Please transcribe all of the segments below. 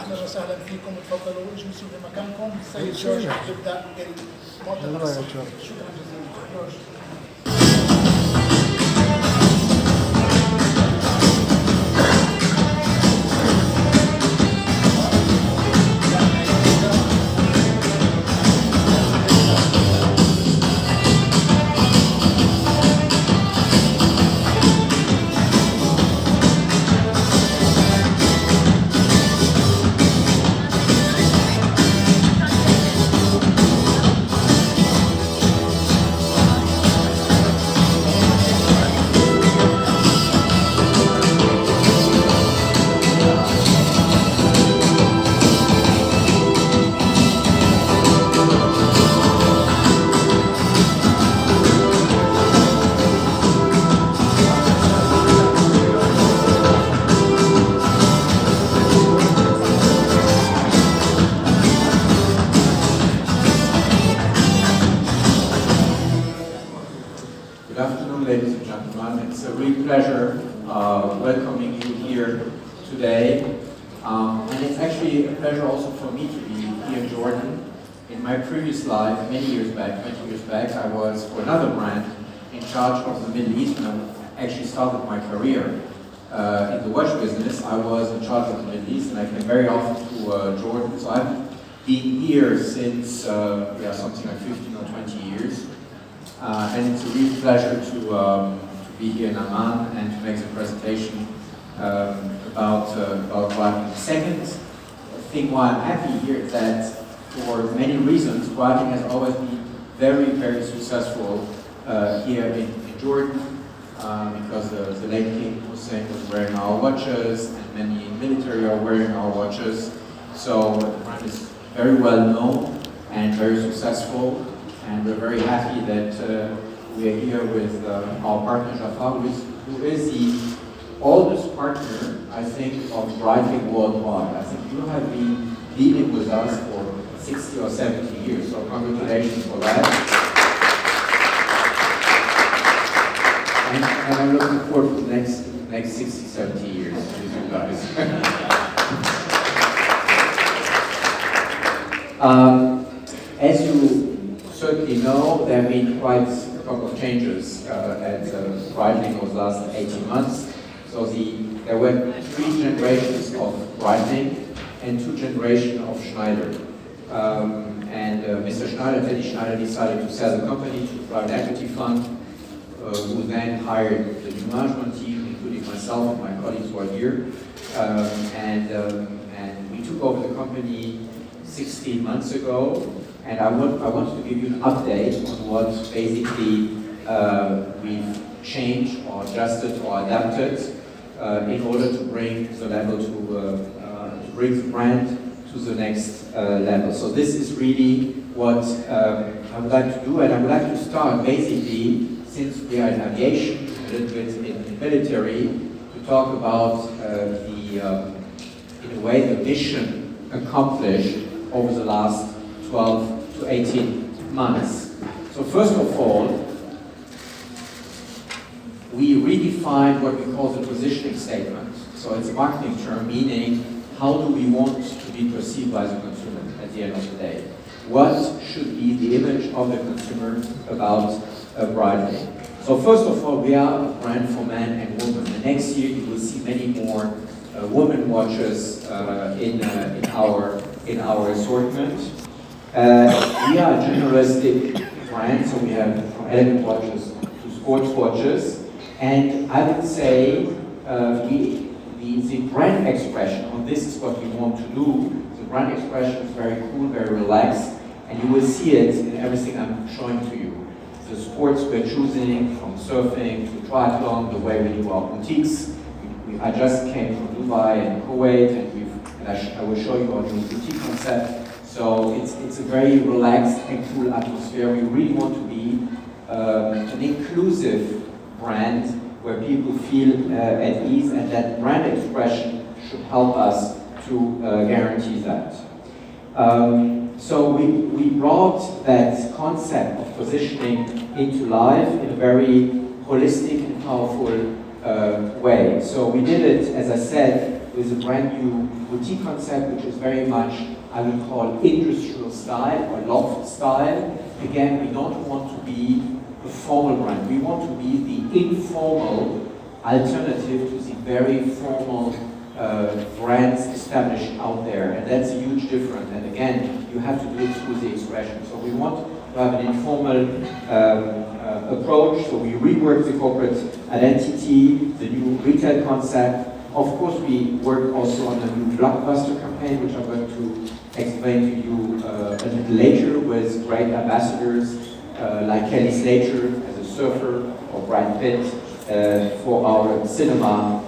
اهلا وسهلا فيكم، تفضلوا اجلسوا بمكانكم. السيد جورج يبدا المؤتمر الصحفي. شكرا جزيلا جورج. Previous life, many years back, 20 years back, I was for another brand in charge of the Middle East, and I actually started my career in the watch business. I was in charge of the Middle East, and I came very often to Jordan. So I've been here since something like 15 or 20 years, and it's a real pleasure to be here in Amman and to make the presentation about writing. The second thing why I'm happy here is that for many reasons, writing has always been very, very successful here in Jordan, because the late King Hussein was wearing our watches, and many military are wearing our watches. So the brand is very well known and very successful, and we're very happy that we are here with our partner Jafar, who is the oldest partner, I think, of writing worldwide. I think you have been dealing with us for 60 or 70 years, so congratulations for that. And I'm looking forward to the next 60, 70 years with you guys. As you certainly know, there have been quite a couple of changes at Breitling over the last 18 months. So there were 3 generations of Breitling and 2 generations of Schneider. Mr. Schneider, Teddy Schneider, decided to sell the company to a private equity fund, who then hired the new management team, including myself and my colleagues who are here. And we took over the company 16 months ago, and I wanted to give you an update on what basically we've changed or adjusted or adapted in order to bring the level to bring the brand to the next level. So this is really what I would like to do, and I would like to start basically, since we are in aviation, a little bit in military, to talk about in a way, the mission accomplished over the last 12 to 18 months. So first of all, we redefined what we call the positioning statement. So it's a marketing term, meaning how do we want to be perceived by the consumer at the end of the day? What should be the image of the consumer about Breitling? So first of all, we are a brand for men and women. And next year you will see many more women watches in our assortment. We are a generalistic brand, so we have from elegant watches to sports watches. And I would say the brand expression on this is what we want to do. The brand expression is very cool, very relaxed, and you will see it in everything I'm showing to you. The sports we're choosing, from surfing to triathlon, the way we do our boutiques. I just came from Dubai and Kuwait, and I will show you our new boutique concept. So it's a very relaxed and cool atmosphere. We really want to be an inclusive brand where people feel at ease, and that brand expression should help us to guarantee that. So we brought that concept of positioning into life in a very holistic and powerful way. So we did it, as I said, with a brand new boutique concept, which is very much, I would call, industrial style or loft style. Again, we don't want to be a formal brand. We want to be the informal alternative to the very formal brands established out there, and that's a huge difference. And again, you have to do it through the expression. So we want to have an informal approach. So we rework the corporate identity, the new retail concept. Of course, we work also on a new blockbuster campaign, which I'm going to explain to you a little later, with great ambassadors like Kelly Slater as a surfer, or Brad Pitt for our cinema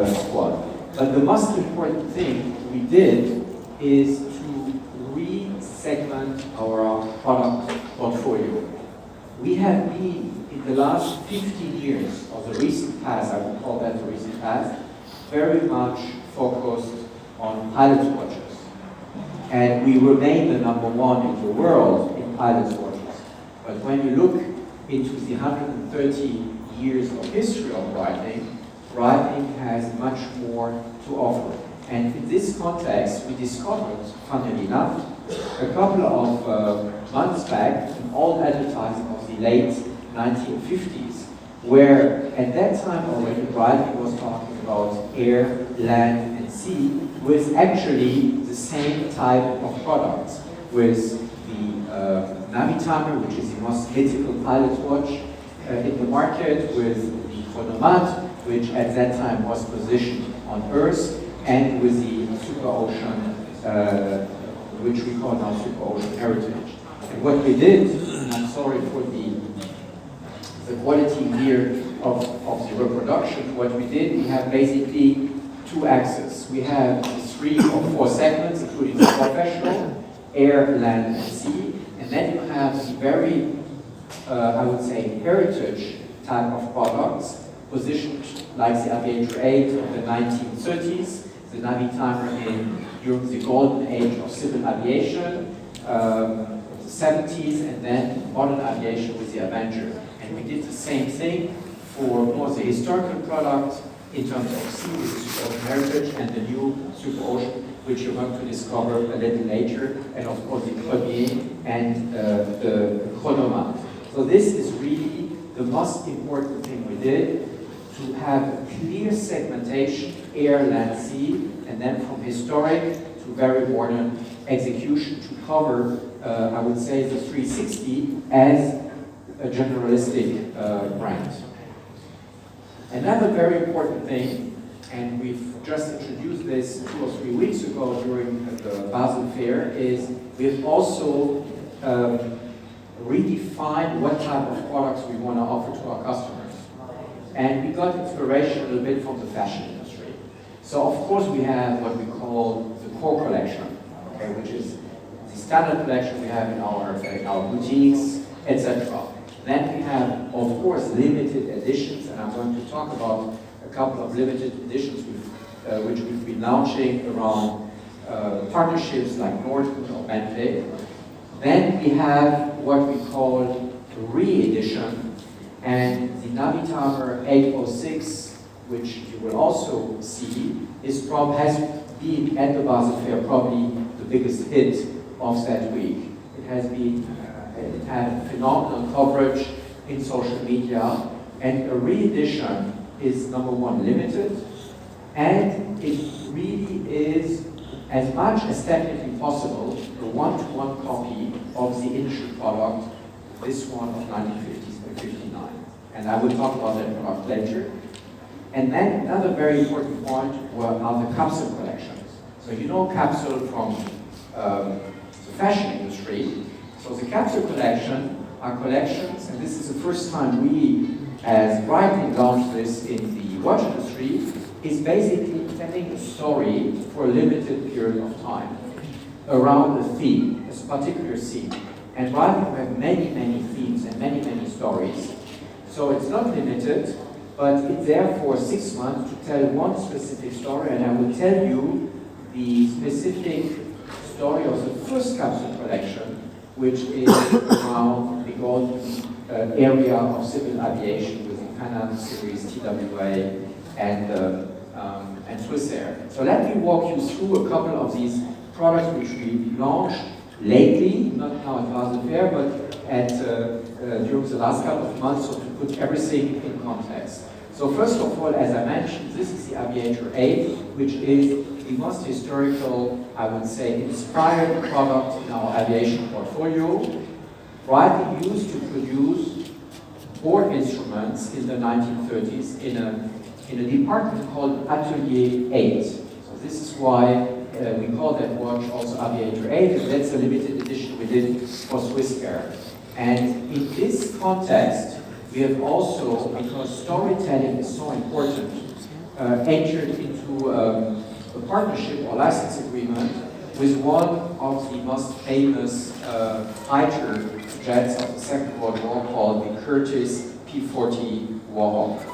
squad. But the most important thing we did is to re-segment our product portfolio. We have been, in the last 15 years of the recent past, I would call that the recent past, very much focused on pilot watches. And we remain the #1 in the world in pilot watches. But when you look into the 130 years of history of Breitling has much more to offer. And in this context, we discovered, funnily enough, a couple of months back, an old advertising of the late 1950s, where at that time already Breitling was talking about air, land, and sea, with actually the same type of products, with the Navitimer, which is the most mythical pilot watch in the market, with the Chronomat, which at that time was positioned on Earth, and with the Super Ocean, which we call now Super Ocean Heritage. And what we did, and I'm sorry for the quality here of the reproduction, what we did, we have basically two axes. We have 3 or 4 segments, including the professional, air, land, and sea, and then you have the very, I would say, heritage type of products, positioned like the Aviator 8 of the 1930s, the Navitimer during the golden age of civil aviation, the 70s, and then modern aviation with the Avenger. And we did the same thing for more the historical product in terms of sea with the Super Ocean Heritage and the new Super Ocean, which you're going to discover a little later, and of course the Premier and the Chronomat. So this is really the most important thing we did, to have a clear segmentation, air, land, sea, and then from historic to very modern execution to cover, I would say, the 360 as a generalistic brand. Another very important thing, and we've just introduced this 2 or 3 weeks ago during the Basel Fair, is we've also redefined what type of products we want to offer to our customers. And we got inspiration a little bit from the fashion industry. So of course we have what we call the core collection, okay, which is the standard collection we have in our boutiques, etc. Then we have, of course, limited editions, and I'm going to talk about a couple of limited editions which we've been launching around partnerships like Norton or Bentley. Then we have what we call re-edition, and the Navitimer 806, which you will also see, has been at the Basel Fair probably the biggest hit of that week. It has been, it had phenomenal coverage in social media, and a re-edition is #1 limited, and it really is, as much as technically possible, a one-to-one copy of the initial product, this one of 1959. And I will talk about that product later. And then another very important point are the capsule collections. So you know capsule from the fashion industry. So the capsule collection are collections, and this is the first time we, as Breitling, launched this in the watch industry, is basically telling a story for a limited period of time around a theme, a particular theme. And Breitling have many, many themes and many, many stories. So it's not limited, but it's there for 6 months to tell one specific story, and I will tell you the specific story of the first capsule collection, which is around the golden area of civil aviation with the Pan Am series, TWA, and and Swissair. So let me walk you through a couple of these products which we launched lately, not now at Basel Fair, but during the last couple of months, so to put everything in context. So first of all, as I mentioned, this is the Aviator 8, which is the most historical, I would say, inspired product in our aviation portfolio, widely used to produce board instruments in the 1930s in a department called Atelier 8. So this is why we call that watch also Aviator 8, and that's a limited edition we did for Swissair. And in this context, we have also, because storytelling is so important, entered into a partnership or license agreement with one of the most famous fighter jets of the Second World War called the Curtiss P-40 Warhawk.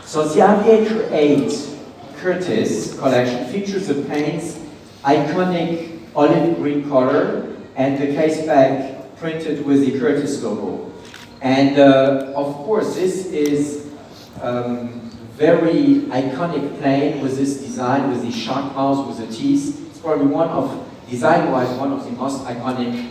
So the Aviator 8 Curtiss collection features the plane's iconic olive green color and the case back printed with the Curtiss logo. And of course, this is very iconic plane with this design, with the shark mouth, with the teeth. It's probably one of, design-wise, one of the most iconic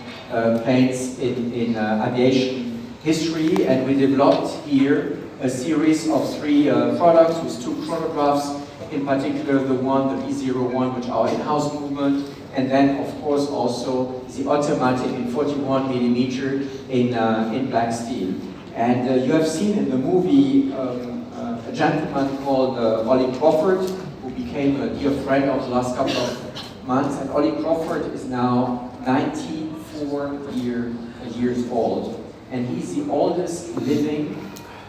planes in aviation history. And we developed here a series of 3 products with 2 chronographs, in particular the B01, which are in-house movement, and then of course also the automatic in 41mm in black steel. And you have seen in the movie a gentleman called Ollie Crawford, who became a dear friend of the last couple of months, and Ollie Crawford is now 94 years old, and he's the oldest living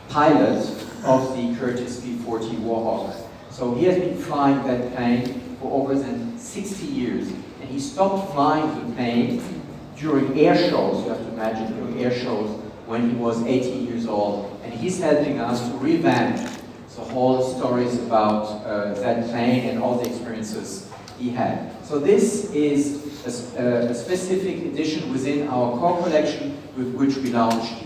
pilot of the Curtiss P-40 Warhawk. So he has been flying that plane for over than 60 years, and he stopped flying the plane during air shows, you have to imagine, during air shows, when he was 18 years old, and he's helping us to revamp the whole stories about that plane and all the experiences he had. So this is a specific edition within our core collection, with which we launched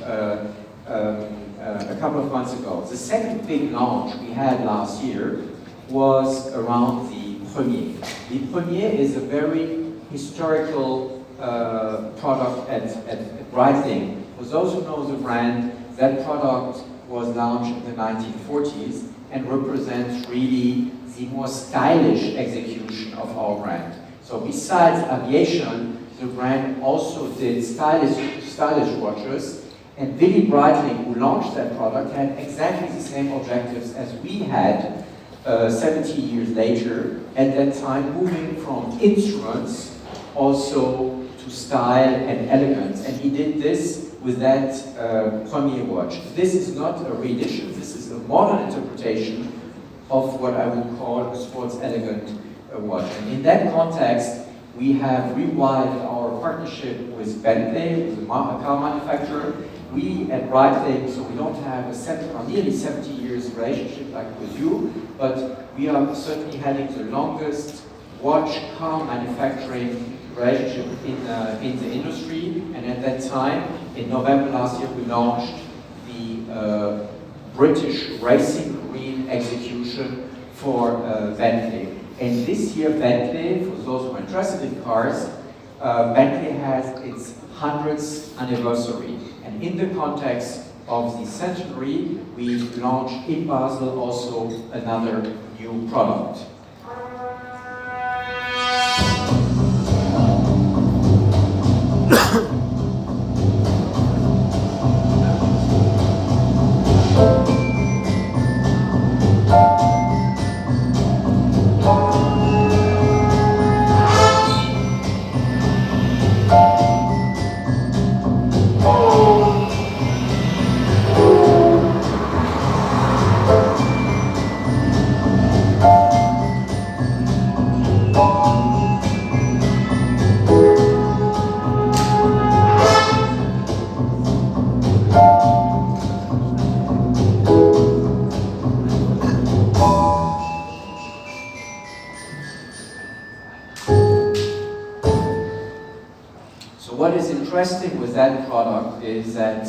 a couple of months ago. The second big launch we had last year was around the Premier. The Premier is a very historical product at Breitling. For those who know the brand, that product was launched in the 1940s and represents really the more stylish execution of our brand. So besides aviation, the brand also did stylish watches. And Willy Breitling, who launched that product, had exactly the same objectives as we had 70 years later, at that time moving from instruments also to style and elegance. And he did this with that Premier watch. This is not a reedition, this is a modern interpretation of what I would call a sports elegant watch. And in that context, we have rewired our partnership with Bentley, with a car manufacturer. We at Breitling, so we don't have a nearly 70 years relationship like with you, but we are certainly having the longest watch car manufacturing relationship in the industry. And at that time, in November last year, we launched the British racing green execution for Bentley. And this year, Bentley, for those who are interested in cars, Bentley has its 100th anniversary. And in the context of the centenary, we launched in Basel also another new product. what is interesting with that product is that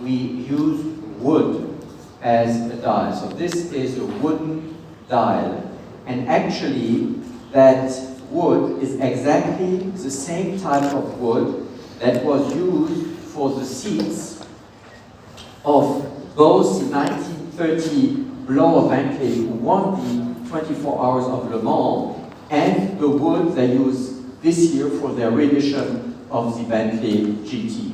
we use wood as a dial. So this is a wooden dial, and actually that wood is exactly the same type of wood that was used for the seats of both the 1930 blower Bentley who won the 24 Hours of Le Mans, and the wood they use this year for their reedition of the Bentley GT.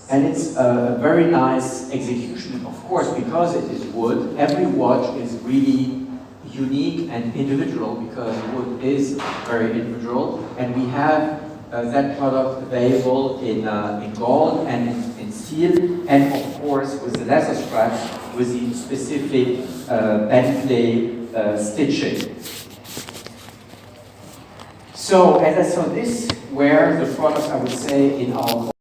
And it's a very nice execution, of course, because it is wood. Every watch is really unique and individual because wood is very individual, and we have that product available in gold and in steel, and of course with the leather straps with the specific Bentley stitching. So, as I saw, this were the products I would say in our